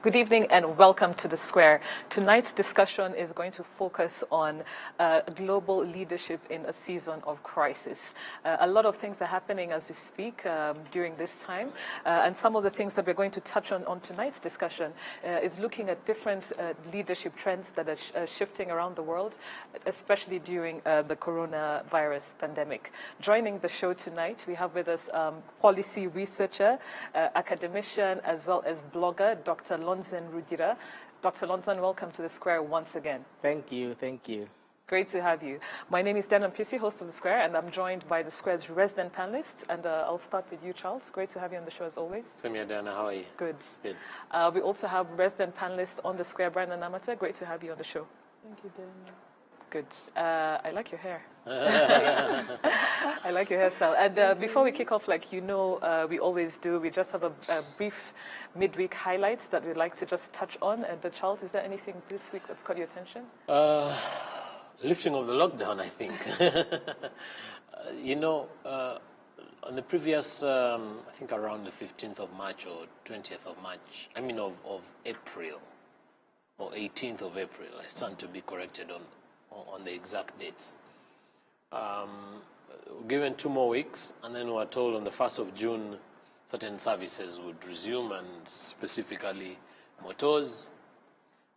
Good evening and welcome to The Square. Tonight's discussion is going to focus on global leadership in a season of crisis. A lot of things are happening as we speak during this time, and some of the things that we're going to touch on tonight's discussion is looking at different leadership trends that are shifting around the world, especially during the coronavirus pandemic. Joining the show tonight, we have with us policy researcher, academician, as well as blogger, Dr. Lonzen Rudira. Dr. Lonzen, welcome to The Square once again. Thank you, thank you. Great to have you. My name is Denon Pisi, host of The Square, and I'm joined by The Square's resident panelists. And I'll start with you, Charles. Great to have you on the show as always. Same here, Dana. How are you? Good. Good. We also have resident panelist on The Square, Brandon Amata. Great to have you on the show. Thank you, Denon. Good. I like your hair. I like your hairstyle. And before we kick off, like you know, we always do, we just have a brief midweek highlights that we'd like to just touch on. And Charles, is there anything this week that's caught your attention? Lifting of the lockdown, I think. On the previous, I think around the 15th of March or 20th of March, of April, or 18th of April, I stand to be corrected on the exact dates. Given 2 more weeks, and then we were told on the 1st of June, certain services would resume, and specifically motors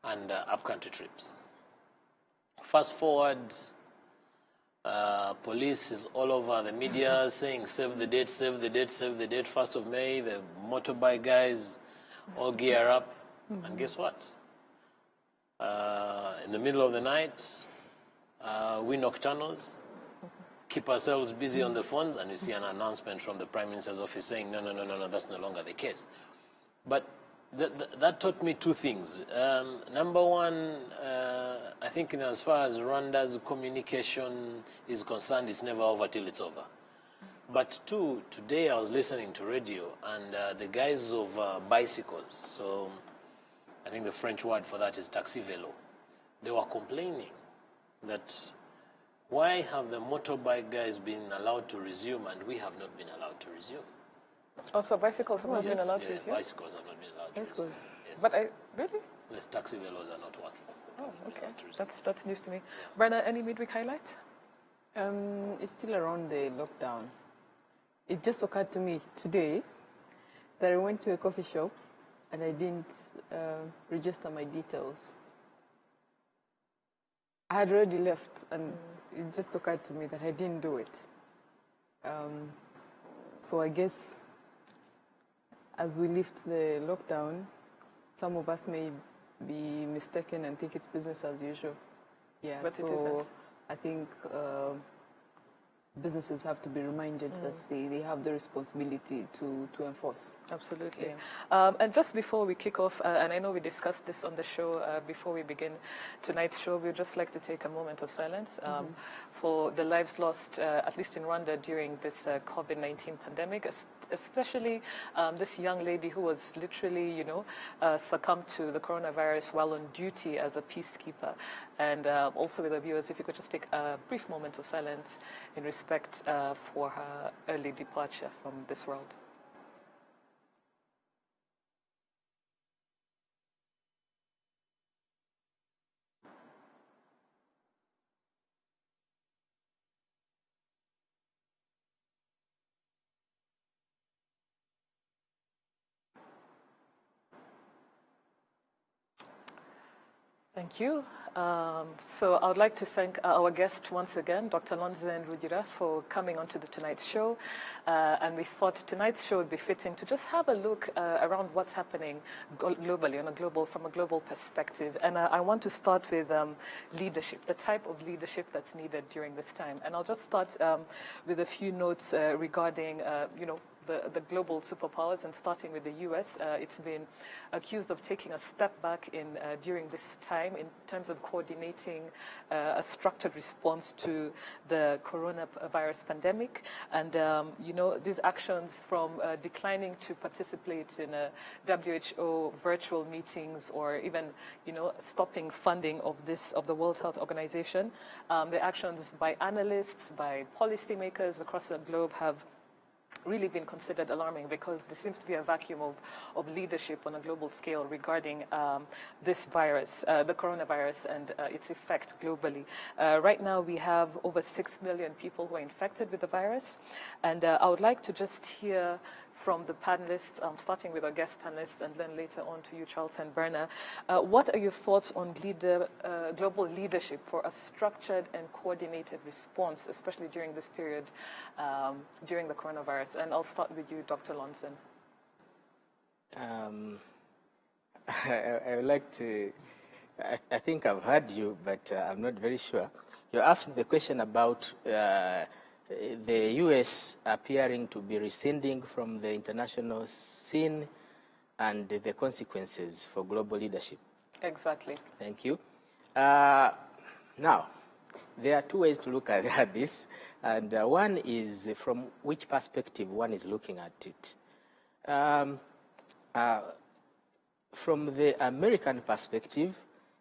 and up-country trips. Fast forward, police is all over the media saying, save the date, save the date, save the date, 1st of May, the motorbike guys all gear up, and guess what? In the middle of the night, we nocturnals keep ourselves busy on the phones, and we see an announcement from the Prime Minister's office saying, no, that's no longer the case. But that taught me 2 things. Number one, I think as far as Rwanda's communication is concerned, it's never over till it's over. But 2, today I was listening to radio, and the guys of bicycles, so I think the French word for that is taxi vélo, they were complaining that why have the motorbike guys been allowed to resume and we have not been allowed to resume? Also, bicycles have not been allowed to resume? Bicycles have not been allowed to resume. Bicycles? Yes. But really? Yes, taxi velos are not working. Oh, okay. That's news to me. Brenna, any midweek highlights? It's still around the lockdown. It just occurred to me today that I went to a coffee shop and I didn't register my details. I had already left, and it just occurred to me that I didn't do it. So I guess as we lift the lockdown, some of us may be mistaken and think it's business as usual. Yeah, but it isn't. I think businesses have to be reminded that they have the responsibility to enforce. Absolutely. Yeah. And just before we kick off, and I know we discussed this on the show before we begin tonight's show, we'd just like to take a moment of silence for the lives lost, at least in Rwanda, during this COVID-19 pandemic, especially this young lady who was literally, succumbed to the coronavirus while on duty as a peacekeeper. And also with the viewers, if you could just take a brief moment of silence in respect for her early departure from this world. Thank you. So I would like to thank our guest once again, Dr. Lonzen Rudira, for coming onto tonight's show. And we thought tonight's show would be fitting to just have a look around what's happening globally, from a global perspective. And I want to start with leadership, the type of leadership that's needed during this time. And I'll just start with a few notes regarding, the global superpowers, and starting with the U.S. It's been accused of taking a step back during this time in terms of coordinating a structured response to the coronavirus pandemic. And, these actions from declining to participate in WHO virtual meetings, or even, stopping funding of the World Health Organization. The actions by analysts, by policymakers across the globe have really been considered alarming because there seems to be a vacuum of leadership on a global scale regarding this virus, the coronavirus, and its effect globally. Right now, we have over 6 million people who are infected with the virus, and I would like to just hear from the panelists, starting with our guest panelists, and then later on to you, Charles and Berna. What are your thoughts on global leadership for a structured and coordinated response, especially during this period, during the coronavirus? And I'll start with you, Dr. Lonson. I would like to, I think I've heard you, but I'm not very sure. You're asking the question about the U.S. appearing to be rescinding from the international scene and the consequences for global leadership. Exactly. Thank you. Now, there are two ways to look at this, and one is from which perspective one is looking at it. From the American perspective,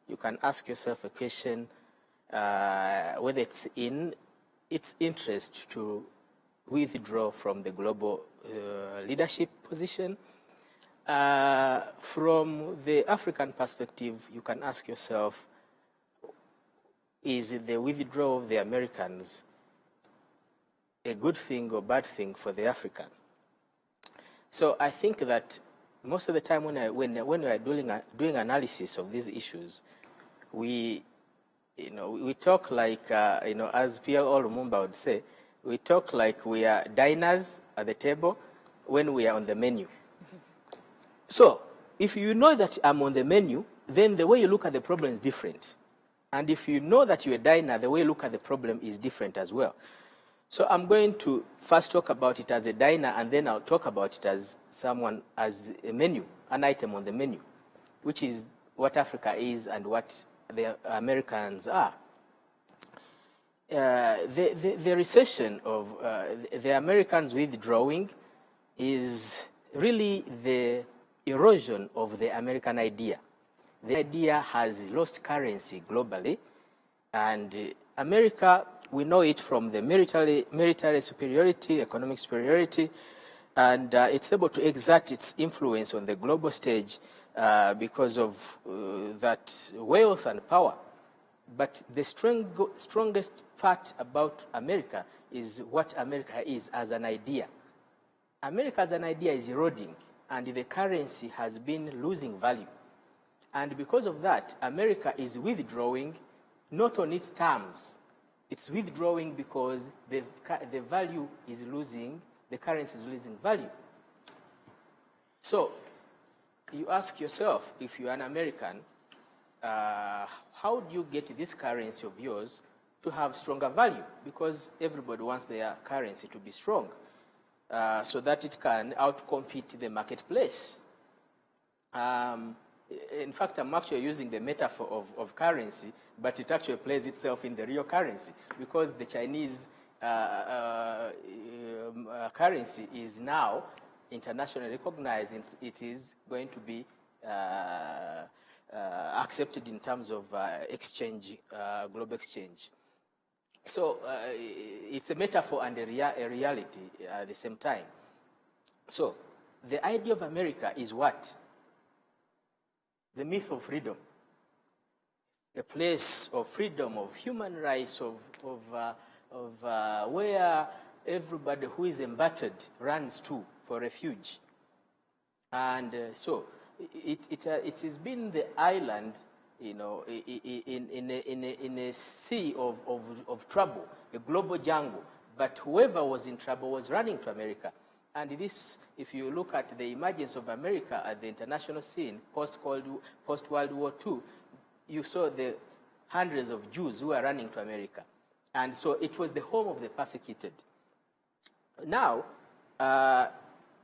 you can ask yourself a question whether it's in its interest to withdraw from the global leadership position. From the African perspective, you can ask yourself, is the withdrawal of the Americans a good thing or bad thing for the African? So I think that most of the time when we are doing analysis of these issues, we talk like, as Pierre Lumumba would say, we talk like we are diners at the table when we are on the menu. So if you know that I'm on the menu, then the way you look at the problem is different. And if you know that you're a diner, the way you look at the problem is different as well. So I'm going to first talk about it as a diner, and then I'll talk about it as as a menu, an item on the menu, which is what Africa is and what the Americans are. The recession of the Americans withdrawing is really the erosion of the American idea. The idea has lost currency globally, and America, we know it from the military superiority, economic superiority, and it's able to exert its influence on the global stage because of that wealth and power. But the strongest part about America is what America is as an idea. America as an idea is eroding, and the currency has been losing value. And because of that, America is withdrawing not on its terms. It's withdrawing because the value is losing, the currency is losing value. So you ask yourself, if you're an American, how do you get this currency of yours to have stronger value? Because everybody wants their currency to be strong so that it can outcompete the marketplace. In fact, I'm actually using the metaphor of currency, but it actually plays itself in the real currency, because the Chinese currency is now internationally recognized. It is going to be accepted in terms of exchange, global exchange. So it's a metaphor and a reality at the same time. So the idea of America is what? The myth of freedom. A place of freedom, of human rights, of where everybody who is embattled runs to for refuge. And so it has been the island, in a sea of trouble, a global jungle. But whoever was in trouble was running to America. And this, if you look at the emergence of America at the international scene, post-World War II, you saw the hundreds of Jews who were running to America. And so it was the home of the persecuted. Now,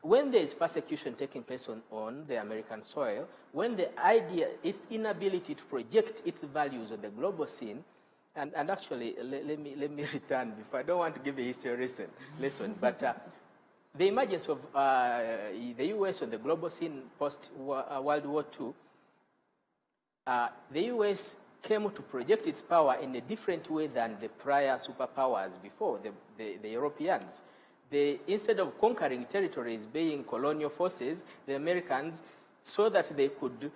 when there is persecution taking place on the American soil, when the idea, its inability to project its values on the global scene, and actually, let me return before, I don't want to give a history lesson, but the emergence of the U.S. on the global scene post-World War II, the U.S. came to project its power in a different way than the prior superpowers before, the Europeans. instead of conquering territories, being colonial forces, the Americans saw that they could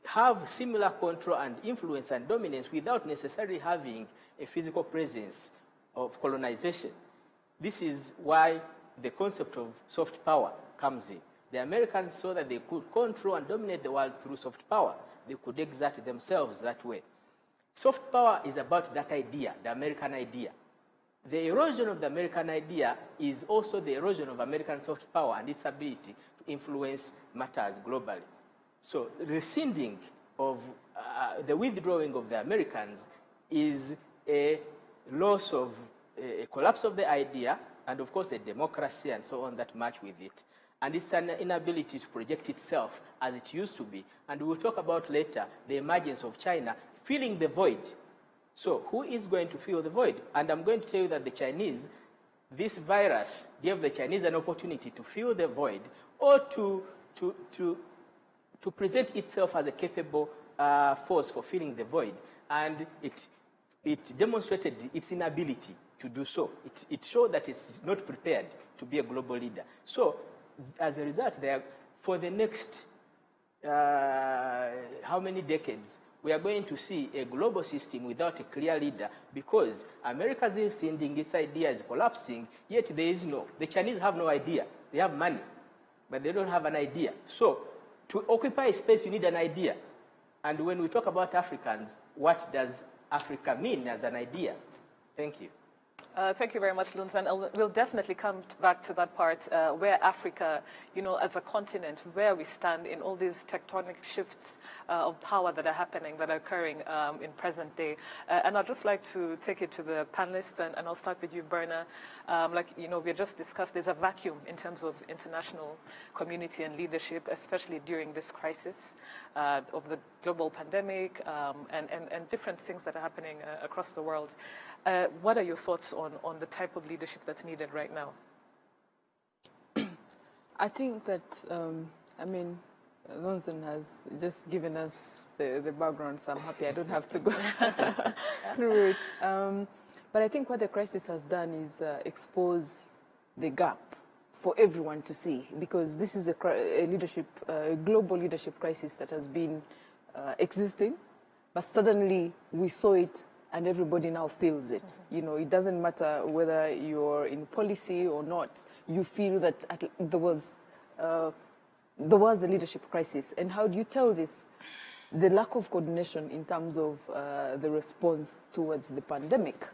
have similar control and influence and dominance without necessarily having a physical presence of colonization. This is why the concept of soft power comes in. The Americans saw that they could control and dominate the world through soft power. They could exert themselves that way. Soft power is about that idea, the American idea. The erosion of the American idea is also the erosion of American soft power and its ability to influence matters globally. So the rescinding of the withdrawing of the Americans is a loss of a collapse of the idea, and of course the democracy and so on that match with it. And it's an inability to project itself as it used to be. And we'll talk about later the emergence of China filling the void. So who is going to fill the void? And I'm going to tell you that the Chinese, this virus gave the Chinese an opportunity to fill the void or to present itself as a capable force for filling the void. And it demonstrated its inability to do so. It showed that it's not prepared to be a global leader. So as a result, for the next how many decades, we are going to see a global system without a clear leader because America's rescinding its idea is collapsing, yet there is the Chinese have no idea. They have money, but they don't have an idea. So to occupy space, you need an idea. And when we talk about Africans, what does Africa mean as an idea? Thank you. Thank you very much, Luns, and we'll definitely come back to that part where Africa, as a continent, where we stand in all these tectonic shifts of power that are happening, that are occurring in present day. And I'd just like to take it to the panelists, and I'll start with you, Berna. We just discussed, there's a vacuum in terms of international community and leadership, especially during this crisis of the global pandemic and different things that are happening across the world. What are your thoughts on the type of leadership that's needed right now? I think that, Lonson has just given us the background, so I'm happy I don't have to go through it. But I think what the crisis has done is expose the gap for everyone to see, because this is a global leadership crisis that has been existing, but suddenly we saw it and everybody now feels it. It doesn't matter whether you're in policy or not. You feel that there was a leadership crisis. And how do you tell this? The lack of coordination in terms of the response towards the pandemic.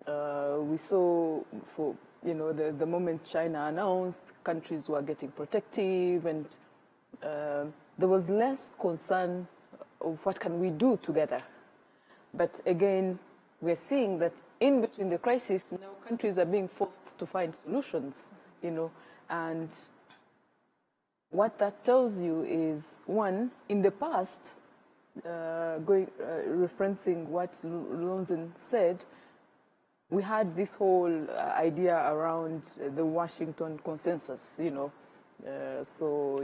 We saw the moment China announced, countries were getting protective, and there was less concern of what can we do together. But again, we're seeing that in between the crisis, now countries are being forced to find solutions, and what that tells you is, one, in the past, referencing what Lonson said, we had this whole idea around the Washington consensus, so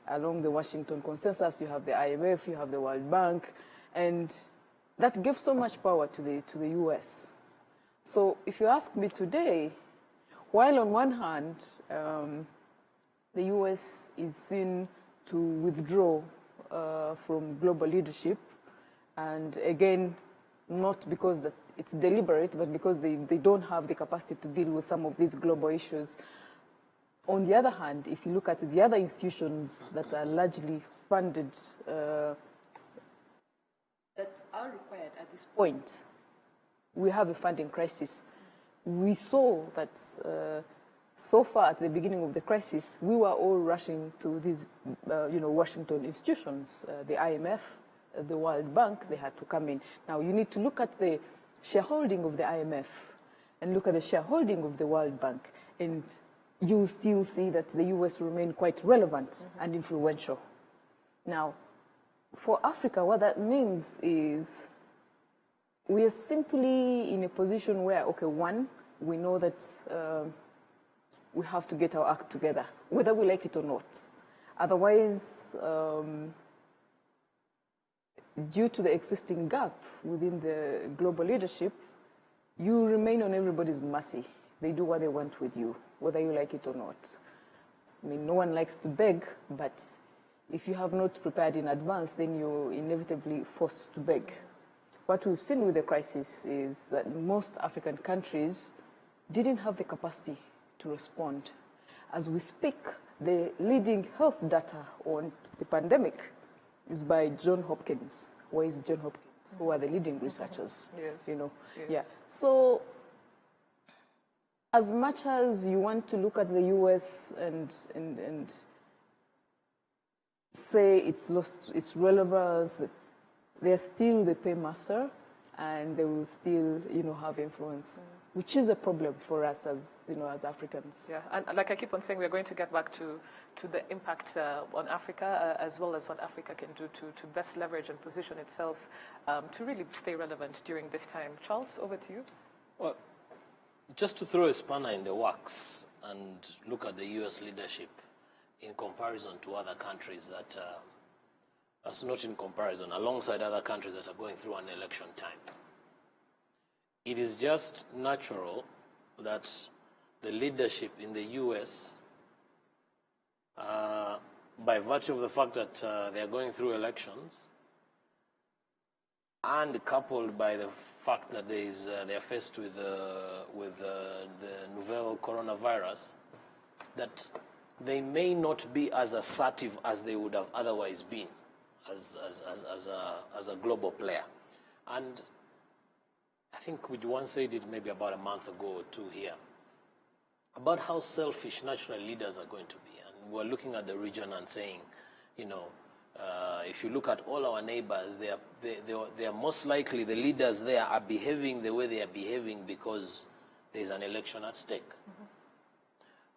along the Washington consensus, you have the IMF, you have the World Bank, and that gives so much power to the US. So if you ask me today, while on one hand, the US is seen to withdraw from global leadership, and again, not because it's deliberate, but because they don't have the capacity to deal with some of these global issues. On the other hand, if you look at the other institutions that are largely funded, that are required at this point, we have a funding crisis. We saw that so far at the beginning of the crisis, we were all rushing to these, Washington institutions, the IMF, the World Bank. They had to come in. Now you need to look at the shareholding of the IMF and look at the shareholding of the World Bank, and you still see that the US remain quite relevant and influential. Now, for Africa, what that means is we are simply in a position where, okay, one, we know that we have to get our act together, whether we like it or not. Otherwise, due to the existing gap within the global leadership, you remain on everybody's mercy. they do what they want with you, whether you like it or not. I mean, no one likes to beg, but if you have not prepared in advance, then you're inevitably forced to beg. What we've seen with the crisis is that most African countries didn't have the capacity to respond. As we speak, the leading health data on the pandemic is by Johns Hopkins. Where is Johns Hopkins? Who are the leading researchers? Yes. You know, Yes. yeah. So, as much as you want to look at the US and say it's lost its relevance, they're still the paymaster, and they will still, have influence, which is a problem for us as, as Africans. Yeah, and like I keep on saying, we're going to get back to the impact on Africa, as well as what Africa can do to best leverage and position itself to really stay relevant during this time. Charles, over to you. Well, just to throw a spanner in the works and look at the U.S. leadership in comparison to other countries that, that's not in comparison, alongside other countries that are going through an election time. It is just natural that the leadership in the U.S., by virtue of the fact that they are going through elections, and coupled by the fact that they are faced with the novel coronavirus, that they may not be as assertive as they would have otherwise been as a global player. And I think we once said it maybe about a month ago or two here, about how selfish natural leaders are going to be. And we're looking at the region and saying, if you look at all our neighbors, they are most likely, the leaders there are behaving the way they are behaving because there's an election at stake. Mm-hmm.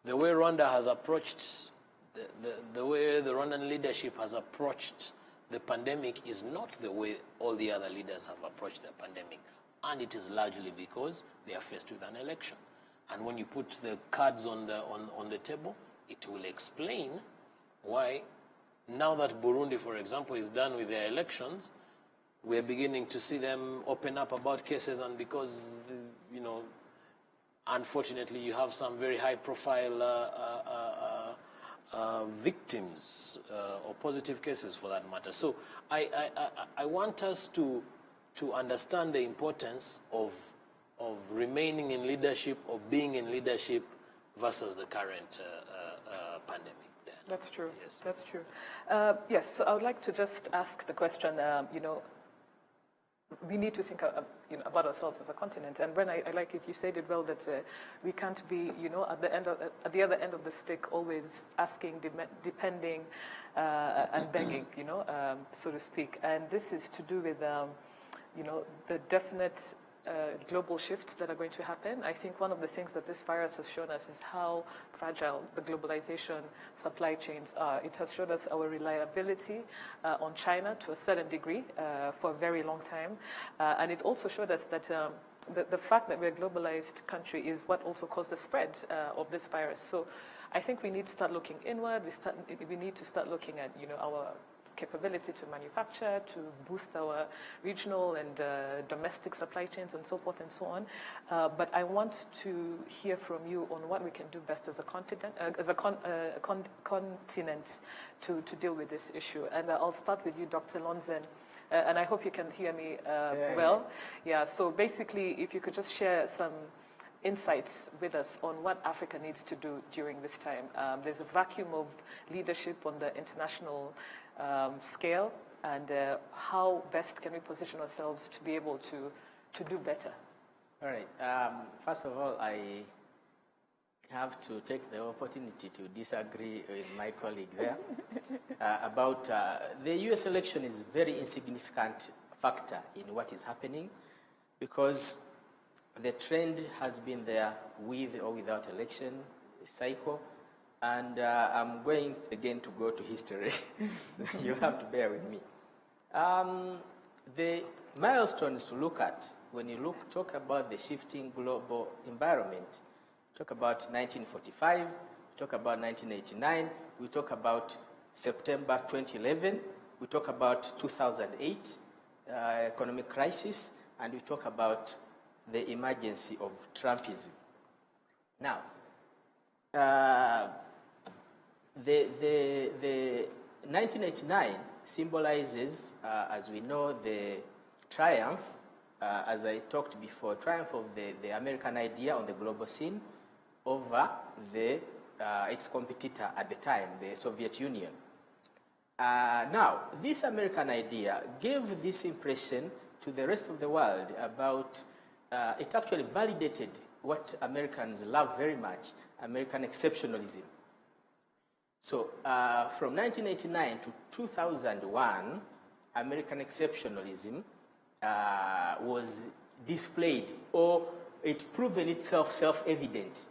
The way Rwanda has approached, the way the Rwandan leadership has approached the pandemic is not the way all the other leaders have approached the pandemic. And it is largely because they are faced with an election. And when you put the cards on the table, it will explain why, now that Burundi, for example, is done with their elections, we're beginning to see them open up about cases, and because, unfortunately, you have some very high-profile victims or positive cases, for that matter. So I want us to understand the importance of remaining in leadership, or being in leadership, versus the current pandemic. That's true. Yes. That's true. Yes, so I would like to just ask the question, we need to think about ourselves as a continent. And when I like it, you said it well, that we can't be, at the other end of the stick, always asking, depending, and begging, so to speak. And this is to do with, the definite global shifts that are going to happen. I think one of the things that this virus has shown us is how fragile the globalization supply chains are. It has shown us our reliability on China to a certain degree for a very long time. And it also showed us that the fact that we're a globalized country is what also caused the spread of this virus. So I think we need to start looking inward. We need to start looking at, our capability to manufacture, to boost our regional and domestic supply chains and so forth and so on. But I want to hear from you on what we can do best as a continent to deal with this issue. And I'll start with you, Dr. Lonzen. And I hope you can hear me well. Yeah, so basically, if you could just share some insights with us on what Africa needs to do during this time. There's a vacuum of leadership on the international scale, and how best can we position ourselves to be able to do better? All right. First of all, I have to take the opportunity to disagree with my colleague there about the U.S. election is a very insignificant factor in what is happening, because the trend has been there with or without election cycle. And I'm going again to go to history. You have to bear with me. The milestones to look at when you talk about the shifting global environment, talk about 1945, talk about 1989, we talk about September 2011, we talk about 2008 economic crisis, and we talk about the emergency of Trumpism. Now, the 1989 symbolizes, as we know, the triumph, as I talked before, triumph of the American idea on the global scene over its competitor at the time, the Soviet Union. Now, this American idea gave this impression to the rest of the world about, it actually validated what Americans love very much, American exceptionalism. So from 1989 to 2001, American exceptionalism was displayed, or it proven itself self-evident.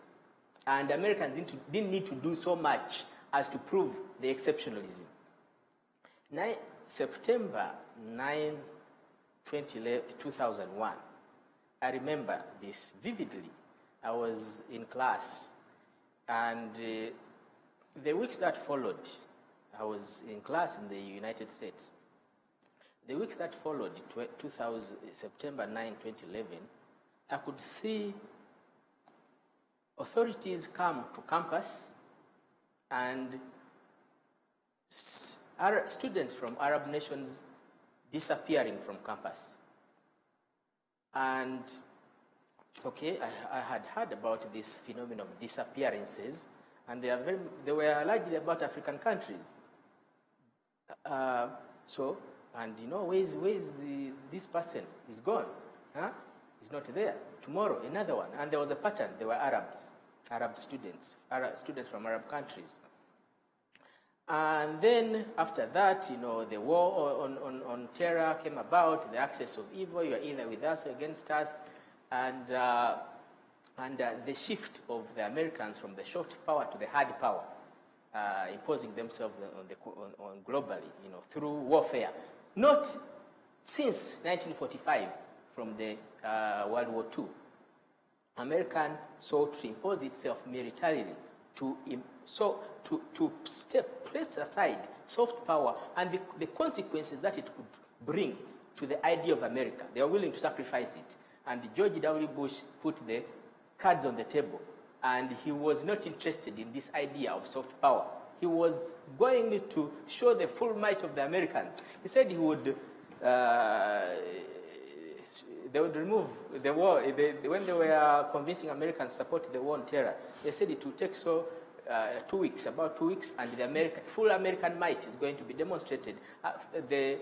And Americans didn't need to do so much as to prove the exceptionalism. September 9, 2001, I remember this vividly. I was in class, and the weeks that followed, I was in class in the United States. The weeks that followed, September 9, 2011, I could see authorities come to campus and students from Arab nations disappearing from campus. And, okay, I had heard about this phenomenon of disappearances, and they were largely about African countries. And you know, where's this person? He's gone. Huh? He's not there. Tomorrow, another one. And there was a pattern. There were Arab students from Arab countries. And then after that, you know, the war on terror came about, the axis of evil, you are either with us or against us, and the shift of the Americans from the soft power to the hard power, imposing themselves on globally, you know, through warfare. Not since 1945, from the World War II. American sought to impose itself militarily to place aside soft power and the consequences that it could bring to the idea of America. They were willing to sacrifice it. And George W. Bush put the cards on the table, and he was not interested in this idea of soft power. He was going to show the full might of the Americans. He said he would, they would remove the war. When they were convincing Americans to support the war on terror, they said it would take about 2 weeks, and the full American might is going to be demonstrated. The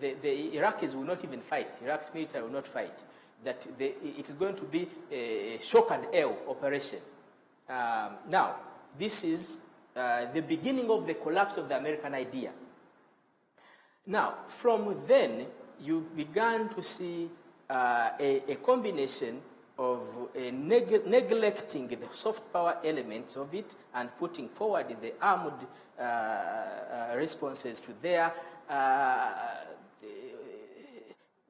Iraqis will not even fight. Iraq's military will not fight. That it is going to be a shock and awe operation. Now, this is the beginning of the collapse of the American idea. Now, from then, you began to see a combination of neglecting the soft power elements of it and putting forward the armed responses to their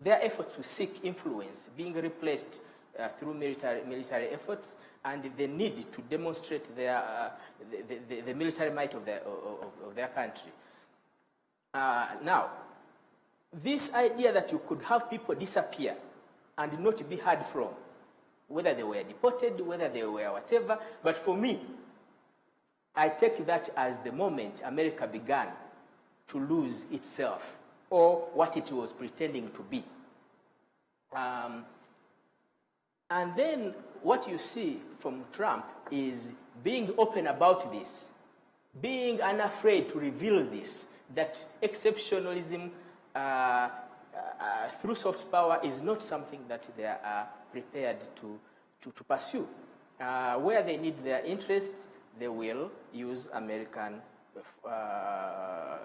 efforts to seek influence being replaced through military efforts, and the need to demonstrate the military might of their country. Now, this idea that you could have people disappear and not be heard from, whether they were deported, whether they were whatever, but for me, I take that as the moment America began to lose itself, or what it was pretending to be. And then what you see from Trump is being open about this, being unafraid to reveal this, that exceptionalism through soft power is not something that they are prepared to pursue. Where they need their interests, they will use American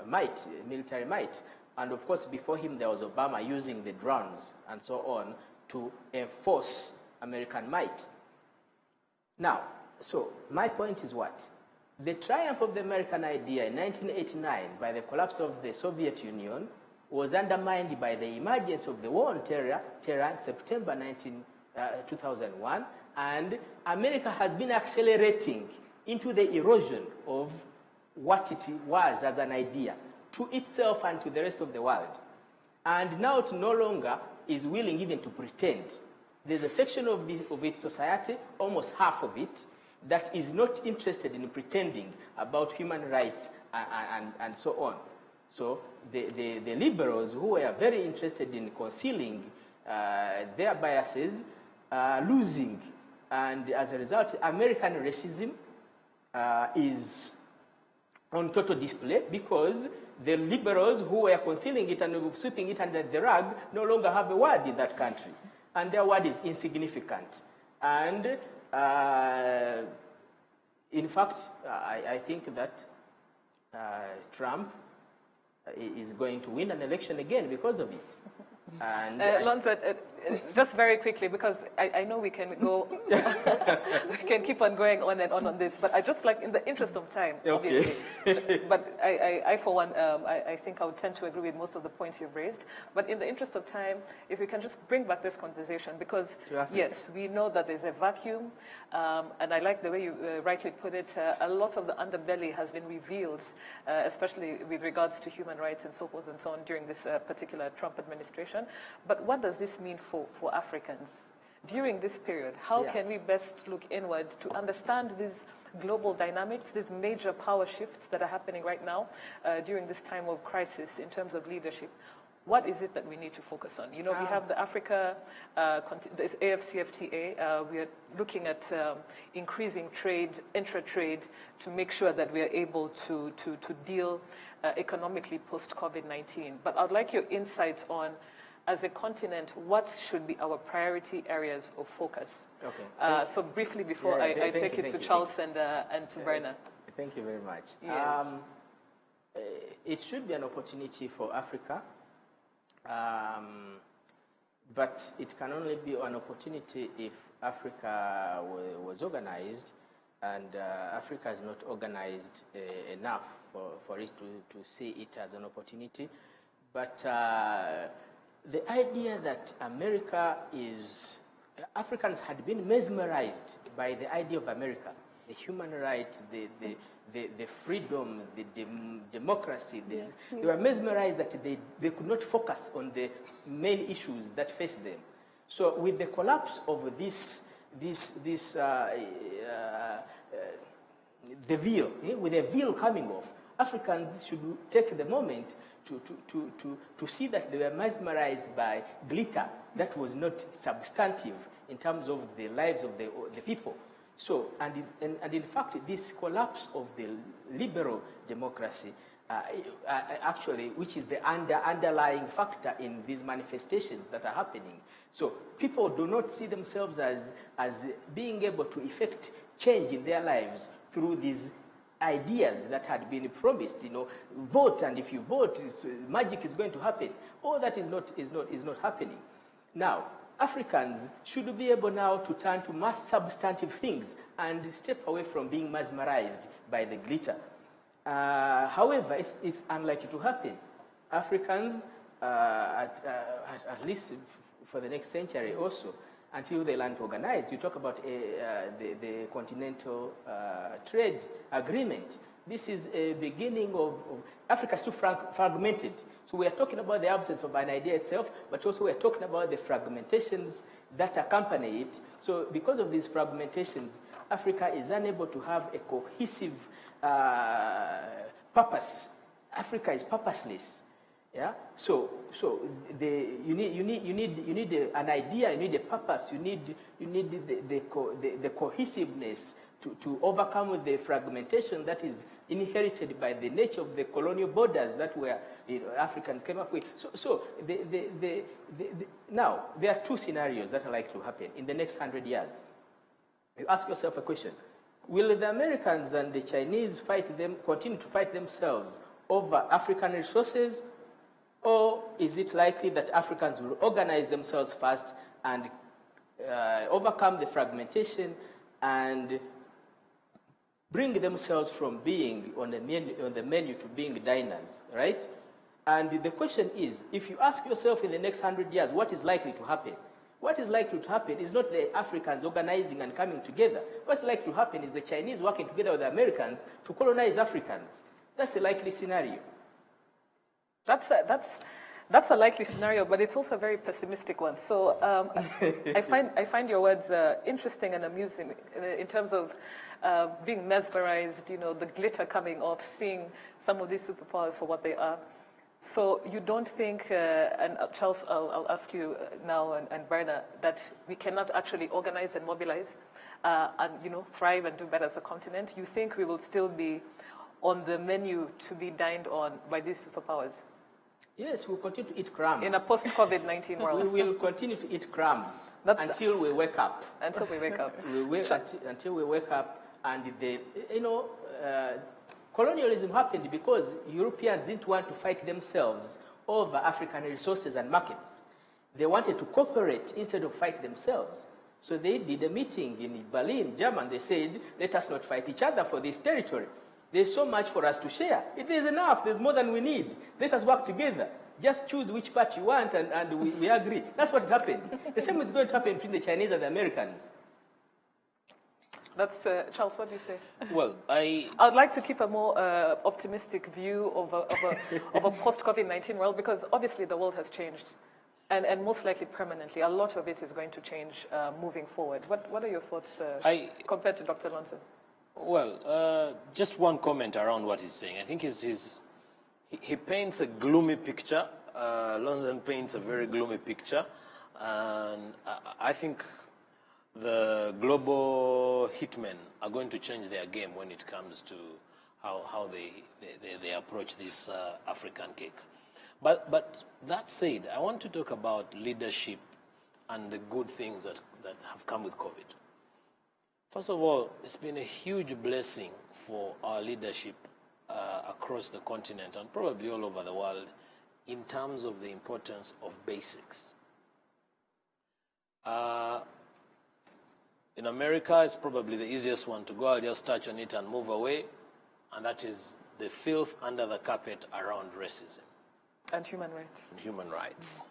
might, military might. And of course, before him, there was Obama using the drones and so on to enforce American might. Now, so my point is what? The triumph of the American idea in 1989 by the collapse of the Soviet Union was undermined by the emergence of the war on terror in September 2001, and America has been accelerating into the erosion of what it was as an idea to itself and to the rest of the world. And now it no longer is willing even to pretend. There's a section of its society, almost half of it, that is not interested in pretending about human rights and so on. So the liberals who were very interested in concealing their biases are losing. And as a result, American racism is on total display because the liberals who were concealing it and sweeping it under the rug no longer have a word in that country. And their word is insignificant. And in fact, I think that Trump is going to win an election again because of it. And Lonzo, just very quickly, because I know we can go, we can keep on going on and on this, but I just like, in the interest of time, obviously, but I for one, I think I would tend to agree with most of the points you've raised, but in the interest of time, if we can just bring back this conversation, because yes, we know that there's a vacuum, and I like the way you rightly put it, a lot of the underbelly has been revealed, especially with regards to human rights and so forth and so on during this particular Trump administration. But what does this mean for Africans during this period? How can we best look inward to understand these global dynamics, these major power shifts that are happening right now during this time of crisis in terms of leadership? What is it that we need to focus on? You know, we have the Africa, this AFCFTA. We are looking at increasing trade, intra-trade, to make sure that we are able to deal economically post-COVID-19. But I'd like your insights on, as a continent, what should be our priority areas of focus? Okay. So briefly, before I take you to Charles and to Bernard. Thank you very much. Yes. It should be an opportunity for Africa, but it can only be an opportunity if Africa was organized, and Africa is not organized enough for it to see it as an opportunity. But the idea that Africans had been mesmerized by the idea of America, the human rights, the freedom, the democracy. They were mesmerized that they could not focus on the main issues that faced them. So with the collapse of the veil, with the veil coming off, Africans should take the moment to see that they were mesmerized by glitter that was not substantive in terms of the lives of the people. So, and in fact, this collapse of the liberal democracy, actually, which is the underlying factor in these manifestations that are happening. So people do not see themselves as being able to effect change in their lives through these ideas that had been promised, you know, vote, and if you vote, magic is going to happen. All that is not happening. Now, Africans should be able now to turn to more substantive things and step away from being mesmerized by the glitter. However, it's unlikely to happen. Africans, at least for the next century also, until they learn to organize. You talk about the continental trade agreement. This is a beginning of Africa is too fragmented. So we are talking about the absence of an idea itself, but also we are talking about the fragmentations that accompany it. So because of these fragmentations, Africa is unable to have a cohesive purpose. Africa is purposeless. Yeah. So you need an idea. You need a purpose. You need the cohesiveness to overcome the fragmentation that is inherited by the nature of the colonial borders that were Africans came up with. So now there are two scenarios that are likely to happen in the next 100 years. You ask yourself a question: will the Americans and the Chinese continue to fight themselves over African resources? Or is it likely that Africans will organize themselves first and overcome the fragmentation and bring themselves from being on the menu to being diners, right? And the question is, if you ask yourself in the next 100 years, what is likely to happen? What is likely to happen is not the Africans organizing and coming together. What's likely to happen is the Chinese working together with the Americans to colonize Africans. That's a likely scenario. That's a likely scenario, but it's also a very pessimistic one. So I find your words interesting and amusing in terms of being mesmerized, you know, the glitter coming off, seeing some of these superpowers for what they are. So you don't think, and Charles, I'll ask you now, and Berna, that we cannot actually organize and mobilize and, you know, thrive and do better as a continent? You think we will still be on the menu to be dined on by these superpowers? Yes, we'll continue to eat crumbs. In a post-COVID-19 world. We will continue to eat crumbs until we wake up. Until we wake up. Until we wake up, and colonialism happened because Europeans didn't want to fight themselves over African resources and markets. They wanted to cooperate instead of fight themselves. So they did a meeting in Berlin, Germany. They said, let us not fight each other for this territory. There's so much for us to share. It is enough. There's more than we need. Let us work together. Just choose which part you want, and we agree. That's what happened. The same is going to happen between the Chinese and the Americans. That's Charles. What do you say? Well, I would like to keep a more optimistic view of a post-COVID-19 world, because obviously the world has changed, and most likely permanently. A lot of it is going to change moving forward. What are your thoughts compared to Dr. Lonson? Well, just one comment around what he's saying. I think he paints a gloomy picture. Lonson paints a very gloomy picture, and I think the global hitmen are going to change their game when it comes to how they approach this African cake. But that said, I want to talk about leadership and the good things that have come with COVID. First of all, it's been a huge blessing for our leadership across the continent and probably all over the world in terms of the importance of basics. In America, it's probably the easiest one to go. I'll just touch on it and move away, and that is the filth under the carpet around racism. And human rights. And human rights.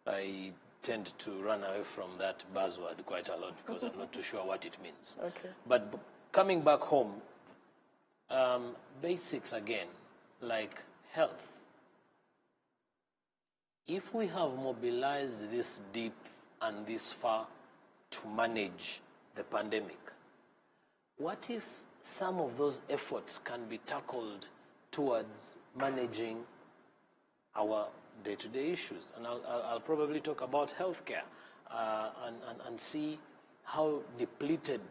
I tend to run away from that buzzword quite a lot because I'm not too sure what it means. Okay. But coming back home, basics again, like health. If we have mobilized this deep and this far to manage the pandemic, what if some of those efforts can be tackled towards managing our day-to-day issues? And I'll probably talk about healthcare and see how depleted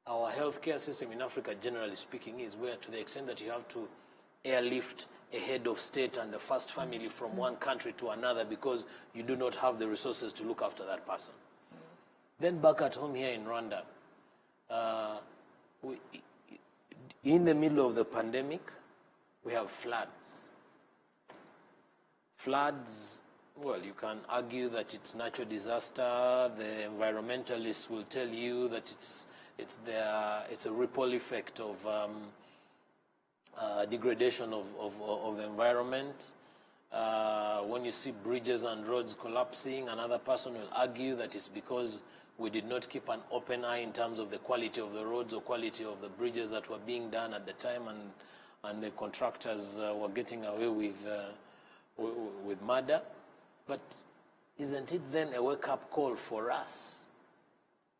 our healthcare system in Africa, generally speaking, is, where to the extent that you have to airlift a head of state and a first family from one country to another because you do not have the resources to look after that person. Then back at home here in Rwanda, in the middle of the pandemic, we have floods. Floods, well, you can argue that it's natural disaster. The environmentalists will tell you that it's a ripple effect of degradation of the environment. When you see bridges and roads collapsing, another person will argue that it's because we did not keep an open eye in terms of the quality of the roads or quality of the bridges that were being done at the time, and the contractors were getting away with murder. But isn't it then a wake-up call for us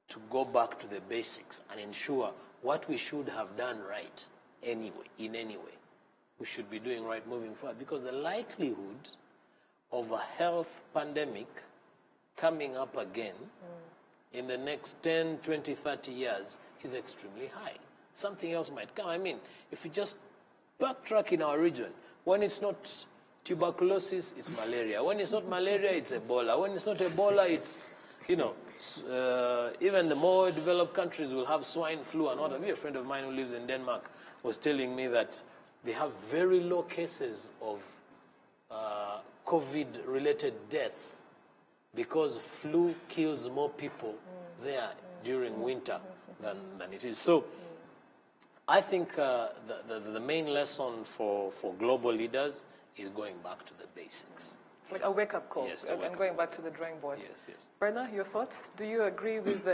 to go back to the basics and ensure what we should have done right anyway, in any way, we should be doing right moving forward? Because the likelihood of a health pandemic coming up again in the next 10, 20, 30 years is extremely high. Something else might come. I mean, if you just backtrack in our region, when it's not tuberculosis, it's malaria. When it's not malaria, it's Ebola. When it's not Ebola, it's, even the more developed countries will have swine flu and what have you. A friend of mine who lives in Denmark was telling me that they have very low cases of COVID-related deaths because flu kills more people there during winter than it is. So I think the main lesson for global leaders is going back to the basics. Like a wake-up call, yes, and going back to the drawing board. Yes, yes. Berna, your thoughts? Do you agree with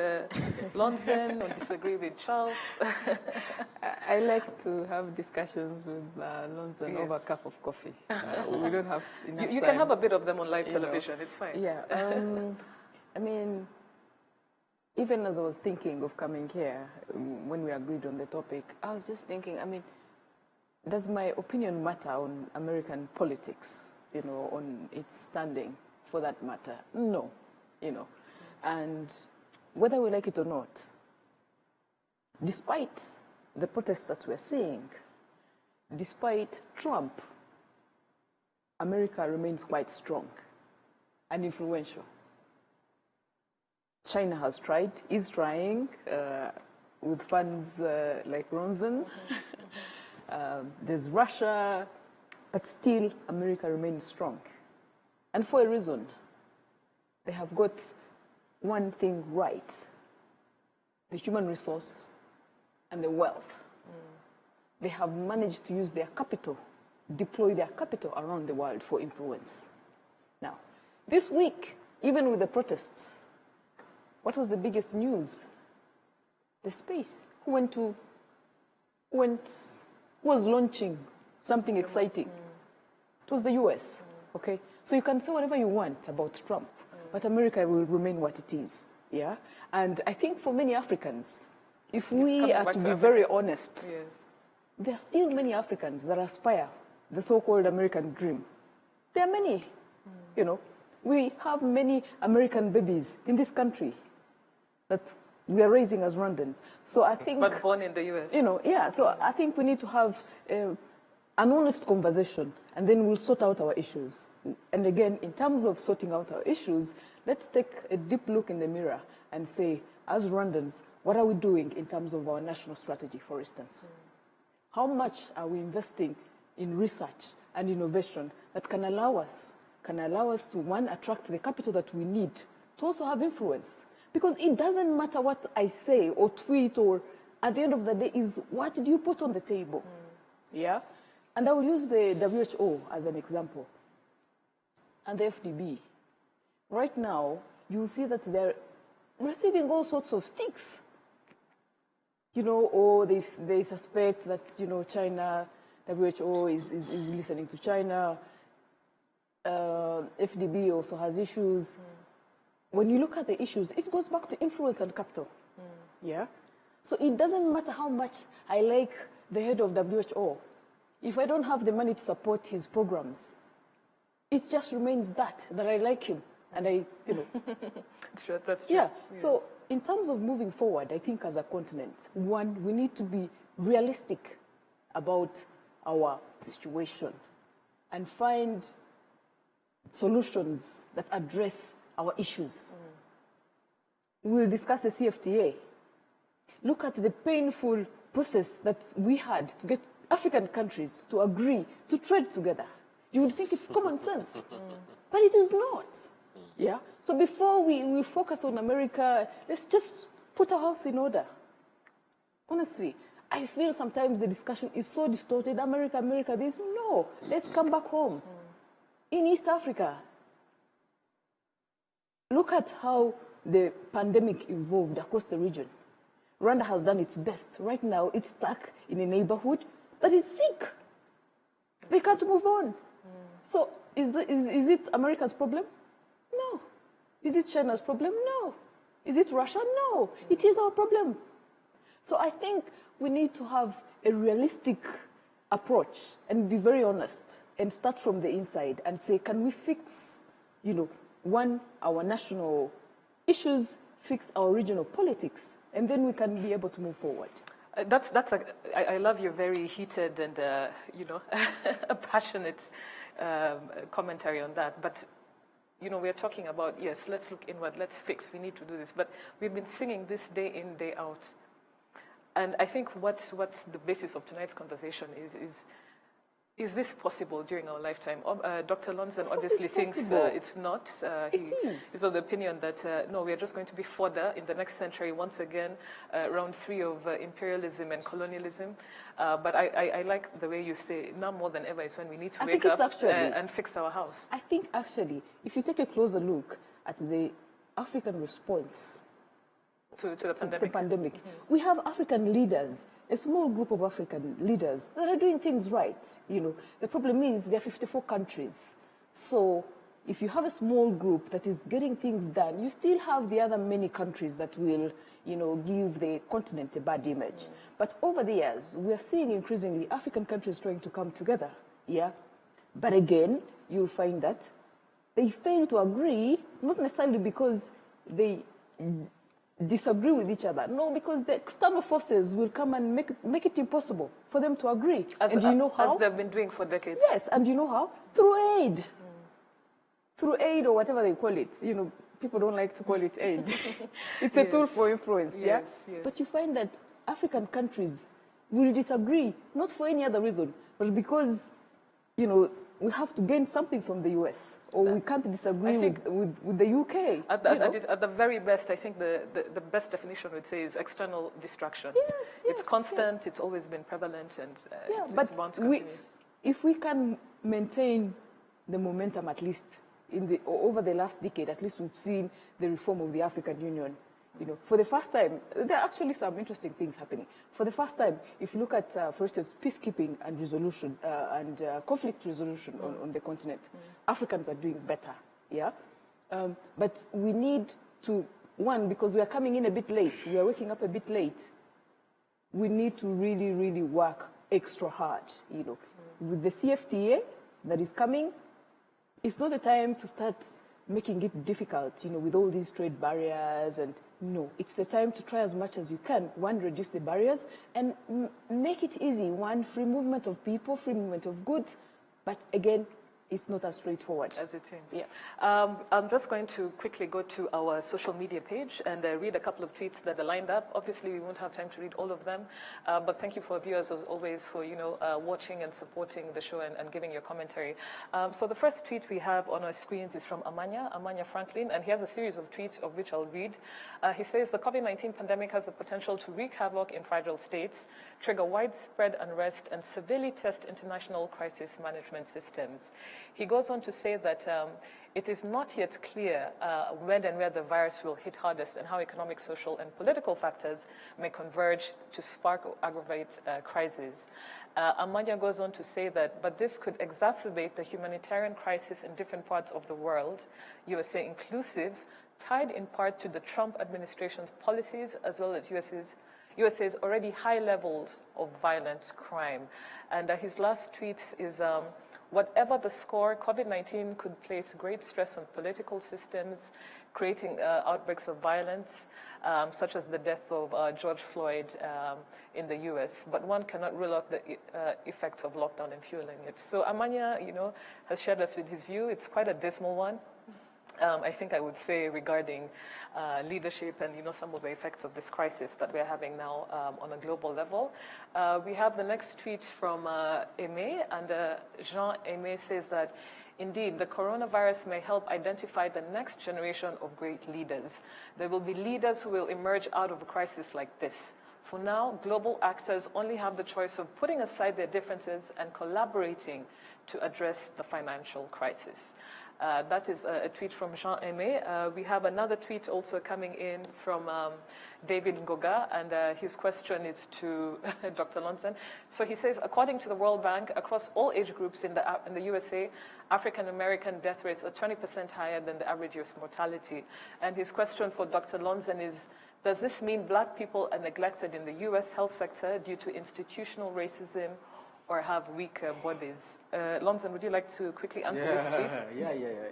Lonson or disagree with Charles? I like to have discussions with Lonson over a cup of coffee. We don't have enough You time. can have a bit of them on live television. It's fine. Yeah. I mean, even as I was thinking of coming here, when we agreed on the topic, I was just thinking, I mean, does my opinion matter on American politics, you know, on its standing for that matter? No, you know. And whether we like it or not, despite the protests that we're seeing, despite Trump, America remains quite strong and influential. China has tried, is trying, with funds like Ronson. There's Russia, but still America remains strong. And for a reason. They have got one thing right: the human resource and the wealth. They have managed to use their capital, deploy their capital around the world for influence. Now, this week, even with the protests, what was the biggest news? The space. Who was launching something exciting? It was the US, okay? So you can say whatever you want about Trump, but America will remain what it is, yeah? And I think for many Africans, if we are to be very honest, there are still many Africans that aspire the so-called American dream. There are many, you know. We have many American babies in this country that we are raising as Rwandans. So I think... But born in the US. You know, yeah. So I think we need to have an honest conversation, and then we'll sort out our issues. And again, in terms of sorting out our issues, let's take a deep look in the mirror and say, as Rwandans, what are we doing in terms of our national strategy, for instance? How much are we investing in research and innovation that can allow us to, one, attract the capital that we need to also have influence? Because it doesn't matter what I say or tweet, or at the end of the day is what do you put on the table? Yeah? And I will use the WHO as an example and the FDB. Right now, you see that they're receiving all sorts of sticks. You know, or they suspect that, you know, China, WHO is listening to China. FDB also has issues. When you look at the issues, it goes back to influence and capital. Yeah? So it doesn't matter how much I like the head of WHO. If I don't have the money to support his programs, it just remains that I like him. And I, you know. That's true. Yeah. Yes. So in terms of moving forward, I think as a continent, one, we need to be realistic about our situation and find solutions that address our issues. We'll discuss the CFTA. Look at the painful process that we had to get African countries to agree to trade together. You would think it's common sense, but it is not. Yeah? So before we focus on America, let's just put our house in order. Honestly, I feel sometimes the discussion is so distorted. America, this. No, let's come back home. In East Africa, look at how the pandemic evolved across the region. Rwanda has done its best. Right now, it's stuck in a neighborhood, but it's sick. They can't move on. So is it America's problem? No. Is it China's problem? No. Is it Russia? No. It is our problem. So I think we need to have a realistic approach and be very honest and start from the inside and say, can we fix, you know, one, our national issues, fix our regional politics, and then we can be able to move forward. I love your very heated and, you know, passionate commentary on that. But, you know, we're talking about, yes, let's look inward, let's fix, we need to do this. But we've been singing this day in, day out. And I think what's the basis of tonight's conversation is this possible during our lifetime? Dr. Lonson obviously thinks it's not. He's of the opinion that, no, we're just going to be fodder in the next century once again, round 3 of imperialism and colonialism. But I like the way you say, now more than ever is when we need to wake up and fix our house. I think actually, if you take a closer look at the African response to the pandemic. We have African leaders, a small group of African leaders that are doing things right. You know, the problem is there are 54 countries. So if you have a small group that is getting things done, you still have the other many countries that will, give the continent a bad image. But over the years, we are seeing increasingly African countries trying to come together, yeah? But again, you'll find that they fail to agree, not necessarily because they disagree with each other. No, because the external forces will come and make it impossible for them to agree. And do you know how? As they've been doing for decades. Yes, and you know how? Through aid. Through aid or whatever they call it. People don't like to call it aid. It's a tool for influence, Yes. But you find that African countries will disagree, not for any other reason, but because, we have to gain something from the US, or we can't disagree with the UK. At the very best, I think the best definition would say is external distraction. Yes, it's constant, it's always been prevalent, and it's bound to continue. If we can maintain the momentum, at least over the last decade, at least we've seen the reform of the African Union. For the first time, there are actually some interesting things happening. For the first time, if you look at, for instance, peacekeeping and resolution and conflict resolution on the continent, Africans are doing better, yeah? But we need to, because we are coming in a bit late, we are waking up a bit late, we need to really, really work extra hard, With the CFTA that is coming, it's not a time to start making it difficult, with all these trade barriers, and no, it's the time to try as much as you can. Reduce the barriers and make it easy. Free movement of people, free movement of goods, but again, it's not as straightforward as it seems. Yeah. I'm just going to quickly go to our social media page and read a couple of tweets that are lined up. Obviously, we won't have time to read all of them, but thank you for viewers as always for watching and supporting the show and giving your commentary. So the first tweet we have on our screens is from Amanya Franklin, and he has a series of tweets of which I'll read. He says the COVID-19 pandemic has the potential to wreak havoc in fragile states, trigger widespread unrest, and severely test international crisis management systems. He goes on to say that it is not yet clear when and where the virus will hit hardest and how economic, social, and political factors may converge to spark or aggravate crises. Amanya goes on to say that, but this could exacerbate the humanitarian crisis in different parts of the world, USA inclusive, tied in part to the Trump administration's policies as well as USA's already high levels of violent crime. And his last tweet is, whatever the score, COVID-19 could place great stress on political systems, creating outbreaks of violence, such as the death of George Floyd in the US. But one cannot rule out the effects of lockdown and fueling it. So Amanya, has shared us with his view. It's quite a dismal one. I think I would say regarding leadership and some of the effects of this crisis that we're having now on a global level. We have the next tweet from Aimé, and Jean Aimé says that indeed the coronavirus may help identify the next generation of great leaders. There will be leaders who will emerge out of a crisis like this. For now, global actors only have the choice of putting aside their differences and collaborating to address the financial crisis. That is a tweet from Jean Aimé. We have another tweet also coming in from David Ngoga, and his question is to Dr. Lonsen. So he says, according to the World Bank, across all age groups in the USA, African-American death rates are 20% higher than the average US mortality. And his question for Dr. Lonsen is, does this mean Black people are neglected in the US health sector due to institutional racism or have weaker bodies? Lonsen, would you like to quickly answer this tweet?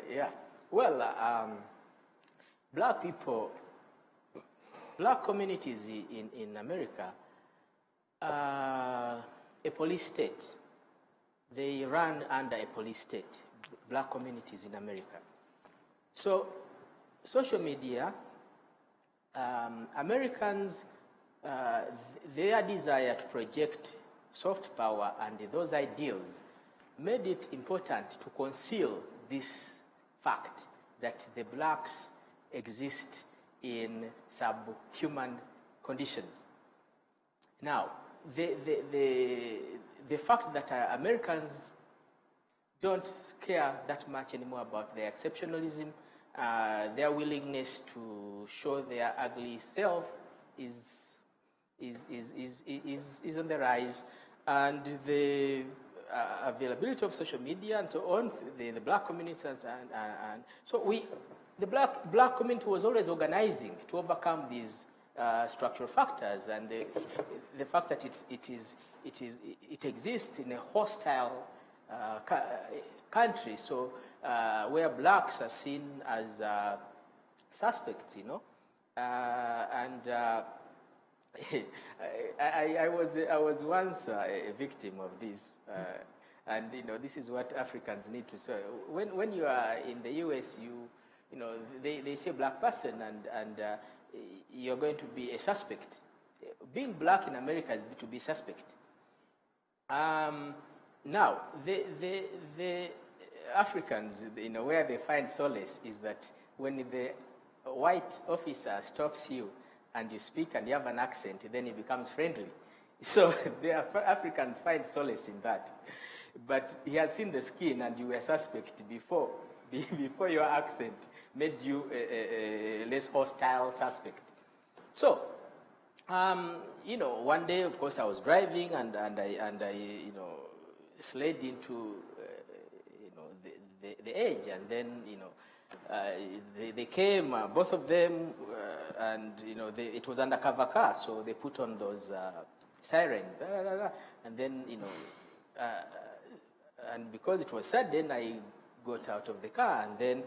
Yeah. Well, Black communities in America are a police state. They run under a police state, Black communities in America. So, social media, Americans, their desire to project soft power and those ideals made it important to conceal this fact that the Blacks exist in subhuman conditions. Now, the fact that Americans don't care that much anymore about their exceptionalism, their willingness to show their ugly self is on the rise, and the availability of social media and so on, the black communities and so the black community was always organizing to overcome these structural factors and the fact that it exists in a hostile country, so where blacks are seen as suspects, you know, and I was once a victim of this, and you know, this is what Africans need to say. When you are in the U.S., you know, they say black person, and you're going to be a suspect. Being black in America is to be suspect. Now, the Africans, you know, where they find solace is that when the white officer stops you and you speak and you have an accent, then he becomes friendly. So the Africans find solace in that. But he has seen the skin and you were suspect before your accent made you a less hostile suspect. So, you know, one day, of course, I was driving and I you know, slid into you know, the edge, and then, you know, they came, both of them, and you know, it was undercover car, so they put on those sirens, and then, you know, and because it was sudden, I got out of the car, and then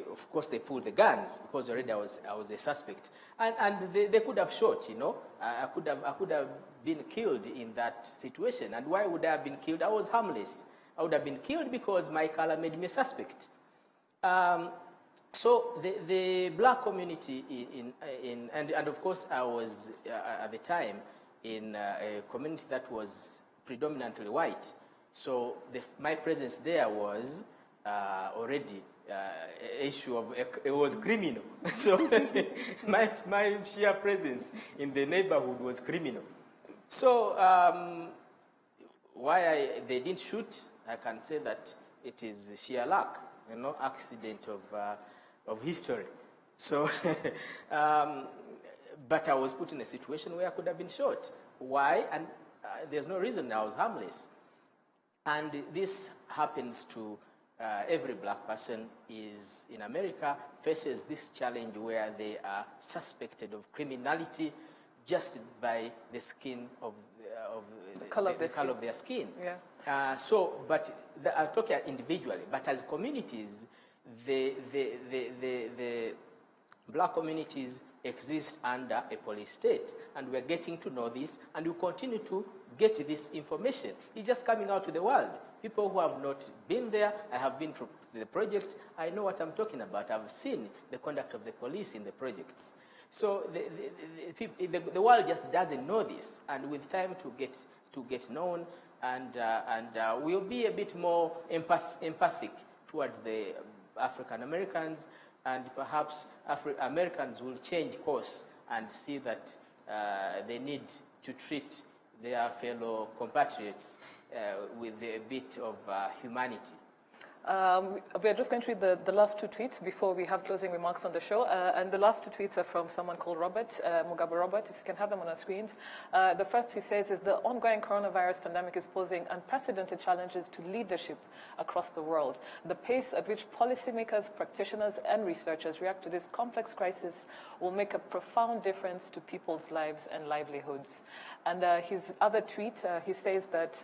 of course they pulled the guns because already I was a suspect, and they could have shot, you know. I could have been killed in that situation. And why would I have been killed? I was harmless. I would have been killed because my color made me a suspect. So the black community and of course I was at the time in a community that was predominantly white. So my presence there was already issue of it was criminal. So my sheer presence in the neighborhood was criminal. So why they didn't shoot, I can say that it is sheer luck, you know, accident of history. So, but I was put in a situation where I could have been shot. Why? And there's no reason. I was harmless. And this happens to every black person is in America faces this challenge where they are suspected of criminality just by the skin of the color of their skin. Yeah. So, but I'm talking individually. But as communities, the black communities exist under a police state, and we're getting to know this, and we continue to get this information. It's just coming out to the world. People who have not been there, I have been to the project, I know what I'm talking about. I've seen the conduct of the police in the projects. So the world just doesn't know this, and with time to get known, and we'll be a bit more empathic towards the African Americans, and perhaps Americans will change course and see that they need to treat their fellow compatriots with a bit of humanity. We are just going to read the last two tweets before we have closing remarks on the show. And the last two tweets are from someone called Robert, Mugabe Robert, if you can have them on our screens. The first he says is the ongoing coronavirus pandemic is posing unprecedented challenges to leadership across the world. The pace at which policymakers, practitioners, and researchers react to this complex crisis will make a profound difference to people's lives and livelihoods. And his other tweet, he says that,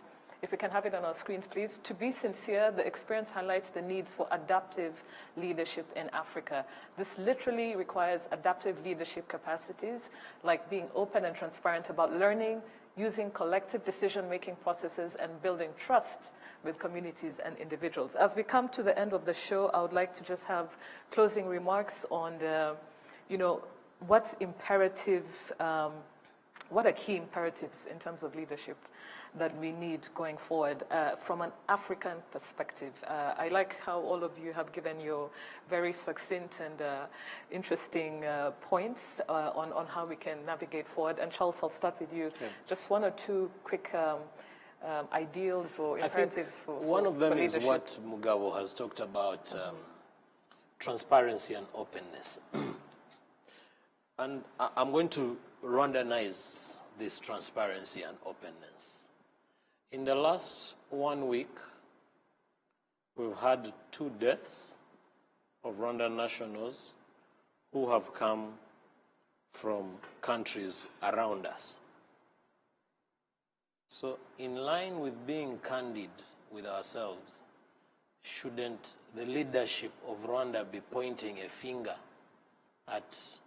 if we can have it on our screens, please. To be sincere, the experience highlights the need for adaptive leadership in Africa. This literally requires adaptive leadership capacities, like being open and transparent about learning, using collective decision-making processes, and building trust with communities and individuals. As we come to the end of the show, I would like to just have closing remarks on the, you know, what's imperative, what are key imperatives in terms of leadership that we need going forward from an African perspective. I like how all of you have given your very succinct and interesting points on how we can navigate forward. And Charles, I'll start with you. Yeah. Just one or two quick ideals or imperatives for one of them is what Mugabe has talked about, transparency and openness. And I'm going to Rwandanize this transparency and openness. In the last 1 week, we've had 2 deaths of Rwandan nationals who have come from countries around us. So in line with being candid with ourselves, shouldn't the leadership of Rwanda be pointing a finger at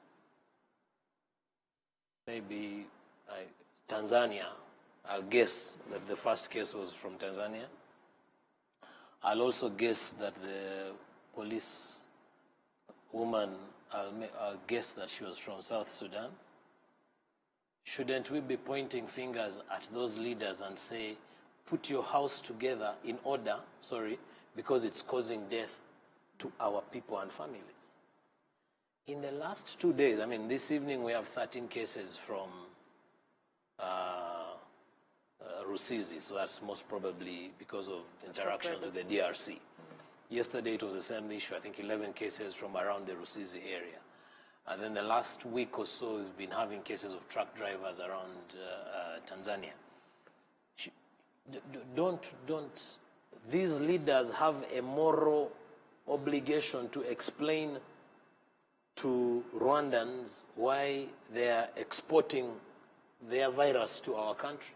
maybe Tanzania? I'll guess that the first case was from Tanzania. I'll also guess that the police woman, I'll guess that she was from South Sudan. Shouldn't we be pointing fingers at those leaders and say, put your house together in order, because it's causing death to our people and families? In the last 2 days, this evening we have 13 cases from Rusizi, so that's most probably because of interactions with the DRC. Yesterday it was the same issue, I think 11 cases from around the Rusizi area. And then the last week or so we've been having cases of truck drivers around Tanzania. Don't these leaders have a moral obligation to explain to Rwandans why they are exporting their virus to our country?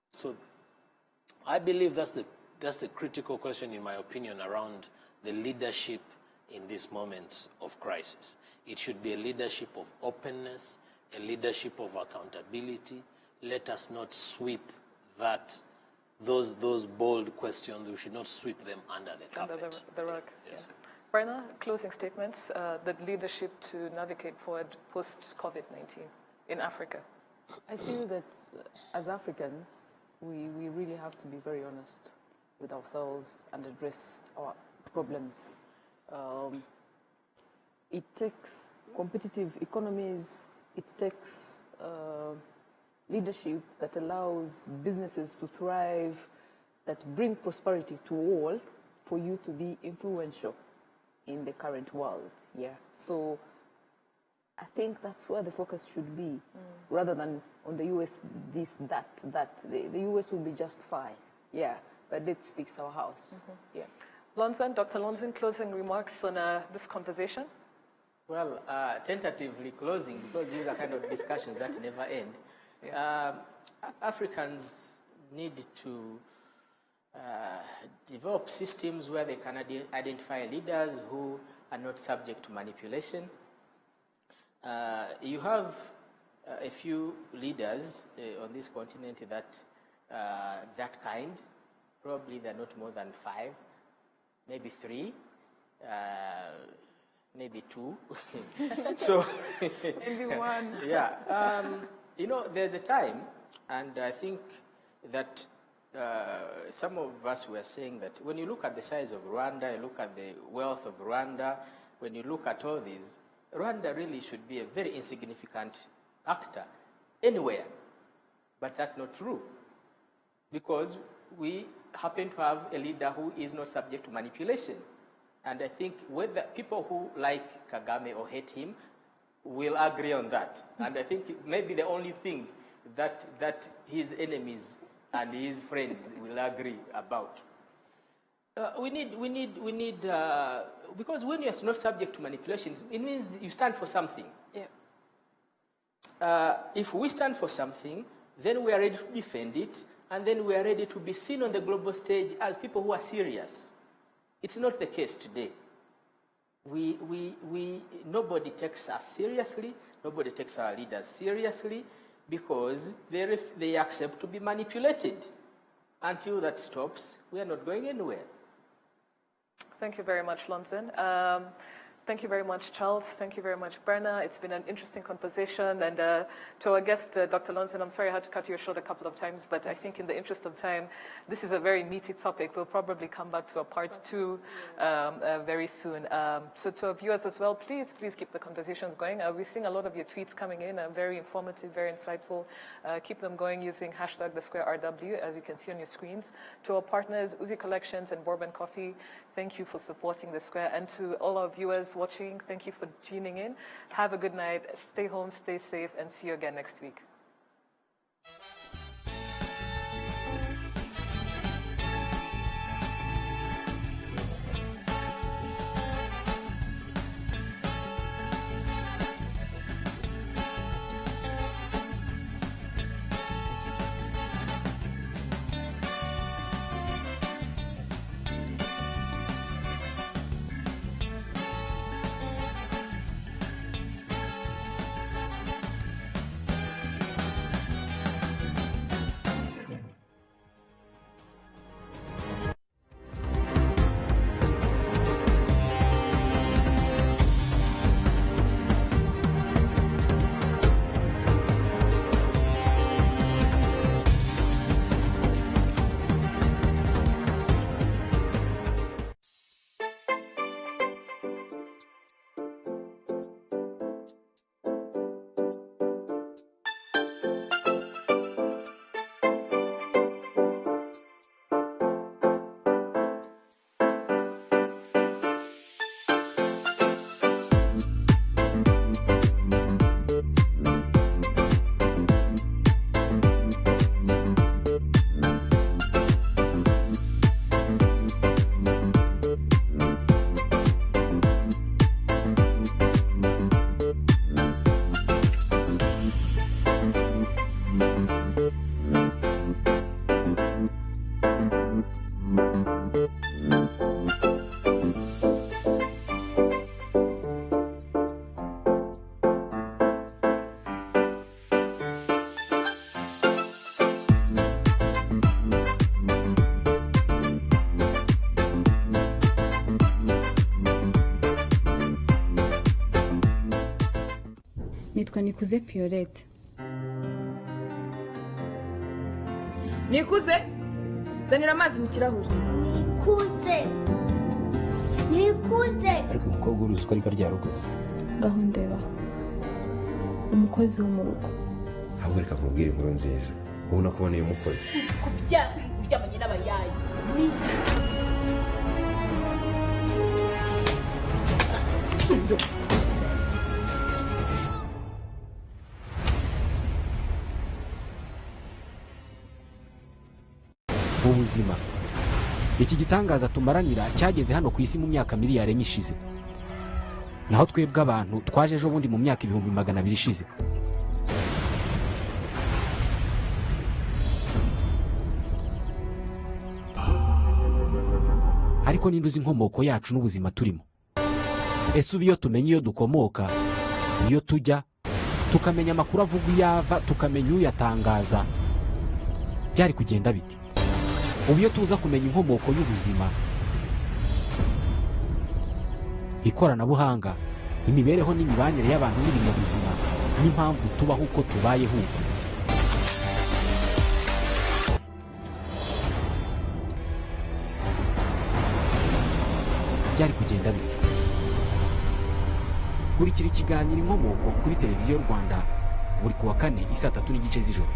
So I believe that's the critical question, in my opinion, around the leadership in this moment of crisis. It should be a leadership of openness, a leadership of accountability. Let us not sweep those bold questions. We should not sweep them under the carpet. Under the rug. Yes. Yeah. Brenna, closing statements, the leadership to navigate forward post-COVID-19 in Africa. I feel that as Africans, we really have to be very honest with ourselves and address our problems. It takes competitive economies, it takes leadership that allows businesses to thrive, that bring prosperity to all, for you to be influential in the current world. Yeah. So I think that's where the focus should be, rather than on the US, this, that. The US will be just fine. Yeah. But let's fix our house. Yeah. Lonzan, Dr. Lonzan, closing remarks on this conversation? Well, tentatively closing, because these are kind of discussions that never end. Yeah. Africans need to develop systems where they can identify leaders who are not subject to manipulation. You have a few leaders on this continent that kind. Probably they're not more than 5, maybe 3, maybe 2. So Maybe 1. Yeah. There's a time, and I think that some of us were saying that when you look at the size of Rwanda, you look at the wealth of Rwanda, when you look at all these, Rwanda really should be a very insignificant actor anywhere. But that's not true, because we happen to have a leader who is not subject to manipulation. And I think whether people who like Kagame or hate him will agree on that. And I think maybe the only thing that his enemies and his friends will agree about. We need because when you're not subject to manipulations, it means you stand for something. Yeah. If we stand for something, then we are ready to defend it, and then we are ready to be seen on the global stage as people who are serious. It's not the case today. Nobody takes us seriously, nobody takes our leaders seriously, because they accept to be manipulated. Until that stops, we are not going anywhere. Thank you very much, Lonzan. Thank you very much, Charles. Thank you very much, Brenna. It's been an interesting conversation. And to our guest, Dr. Lonzan, I'm sorry I had to cut you short a couple of times, but I think in the interest of time, this is a very meaty topic. We'll probably come back to a part 2 very soon. So to our viewers as well, please keep the conversations going. We're seeing a lot of your tweets coming in, very informative, very insightful. Keep them going using hashtag #TheSquareRW, as you can see on your screens. To our partners, Uzi Collections and Bourbon Coffee, thank you for supporting The Square. And to all our viewers watching, thank you for tuning in. Have a good night. Stay home, stay safe, and see you again next week. nitwa Nikuze Piolette. Nikuze zanira amazi mu kirahuri. Nikuze ariko umukobwa uruzi ko ari karya rugo Gahundeba umukozi wo mu rugo. ahubwo reka nkubwire inkuru nziza ubona kubona uyu mukozi Kuryamanye n'abayayi. ubuzima iki gitangaza tumaranira cyageze hano ku isi mu myaka miliyari enye ishize, naho twebwe abantu twaje ejo bundi mu myaka 200,000 ishize. ariko ninde uzi inkomoko yacu n'ubuzima turimo? ese ubu iyo tumenye iyo dukomoka, iyo tujya, tukamenya amakuru avuga iyo ava, tukamenya uyatangaza, byari kugenda bite? ubu iyo tuza kumenya inkomoko y'ubuzima, ikoranabuhanga, imibereho n'imibanire y'abantu n'ibinyabuzima, n'impamvu tubaho uko tubayeho uko, byari kugenda bite? kurikira ikiganiro inkomoko kuri televiziyo Rwanda buri kuwa kane 3:30 z'ijoro.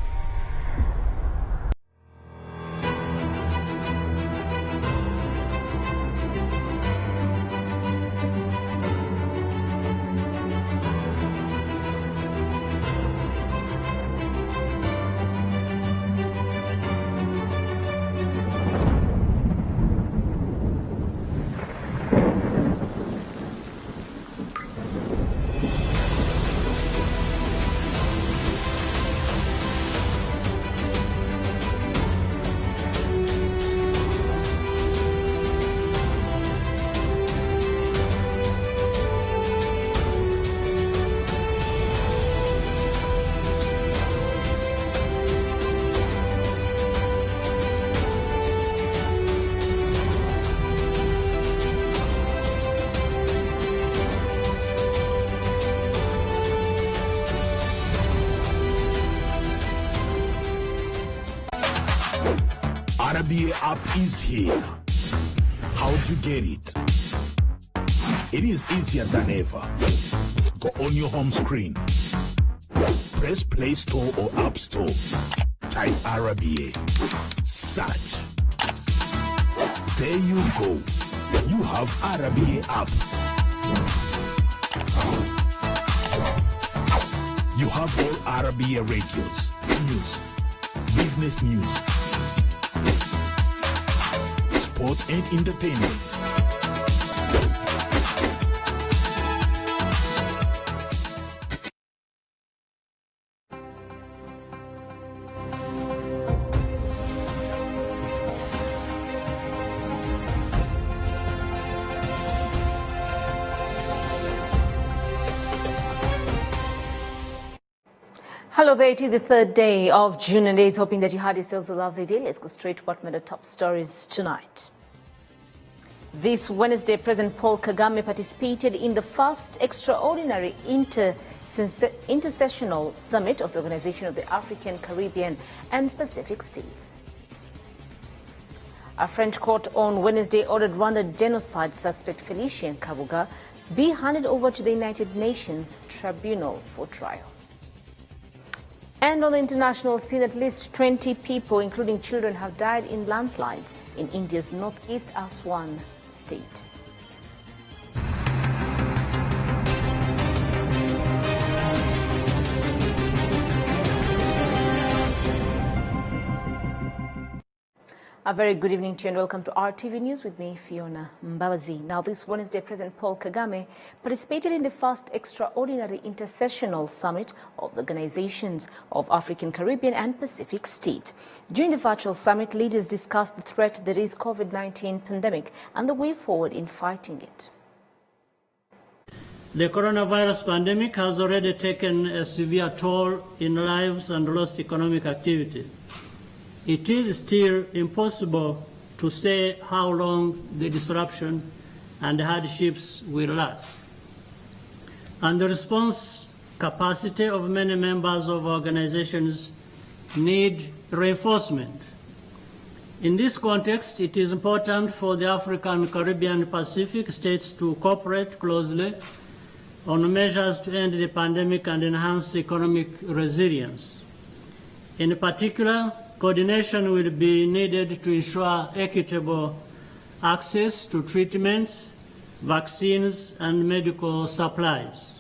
RBA app is here. How to get it? It is easier than ever. Go on your home screen. Press Play Store or App Store. Type RBA. Search. There you go. You have RBA app. You have all RBA radios, news, business news, sport and entertainment. Hello there, it is the third day of June and days, hoping that you had yourselves a lovely day. Let's go straight to what made the top stories tonight. This Wednesday, President Paul Kagame participated in the first extraordinary intersessional summit of the Organization of the African, Caribbean and Pacific States. A French court on Wednesday ordered Rwanda genocide suspect Felicien Kabuga be handed over to the United Nations Tribunal for trial. And on the international scene, at least 20 people, including children, have died in landslides in India's northeast Aswan state. A very good evening to you and welcome to RTV News with me, Fiona Mbabazi. Now, this Wednesday, President Paul Kagame participated in the first extraordinary intersessional summit of the organizations of African, Caribbean and Pacific states. During the virtual summit, leaders discussed the threat that is COVID-19 pandemic and the way forward in fighting it. The coronavirus pandemic has already taken a severe toll in lives and lost economic activity. It is still impossible to say how long the disruption and hardships will last. And the response capacity of many members of organizations need reinforcement. In this context, it is important for the African, Caribbean, and Pacific states to cooperate closely on measures to end the pandemic and enhance economic resilience. In particular, coordination will be needed to ensure equitable access to treatments, vaccines, and medical supplies.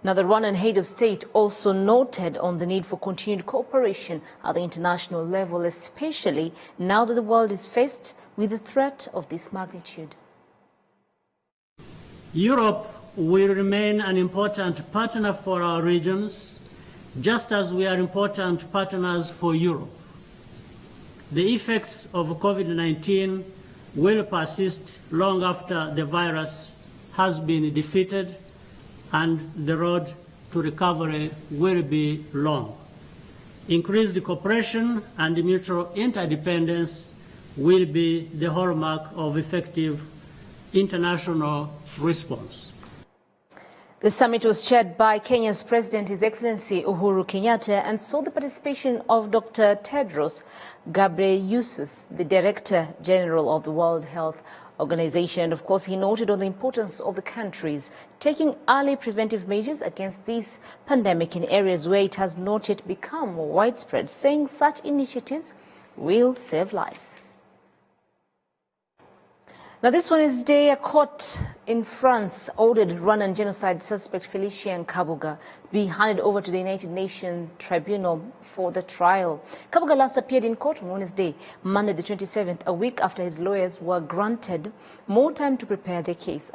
Now, the Rwandan head of state also noted on the need for continued cooperation at the international level, especially now that the world is faced with a threat of this magnitude. Europe will remain an important partner for our regions, just as we are important partners for Europe. The effects of COVID-19 will persist long after the virus has been defeated, and the road to recovery will be long. Increased cooperation and mutual interdependence will be the hallmark of effective international response. The summit was chaired by Kenya's President, His Excellency Uhuru Kenyatta, and saw the participation of Dr. Tedros Ghebreyesus, the Director General of the World Health Organization. And of course, he noted on the importance of the countries taking early preventive measures against this pandemic in areas where it has not yet become more widespread, saying such initiatives will save lives. Now, this Wednesday, a court in France ordered Rwandan genocide suspect Felicien Kabuga be handed over to the United Nations Tribunal for the trial. Kabuga last appeared in court on Wednesday, Monday the 27th, a week after his lawyers were granted more time to prepare their case.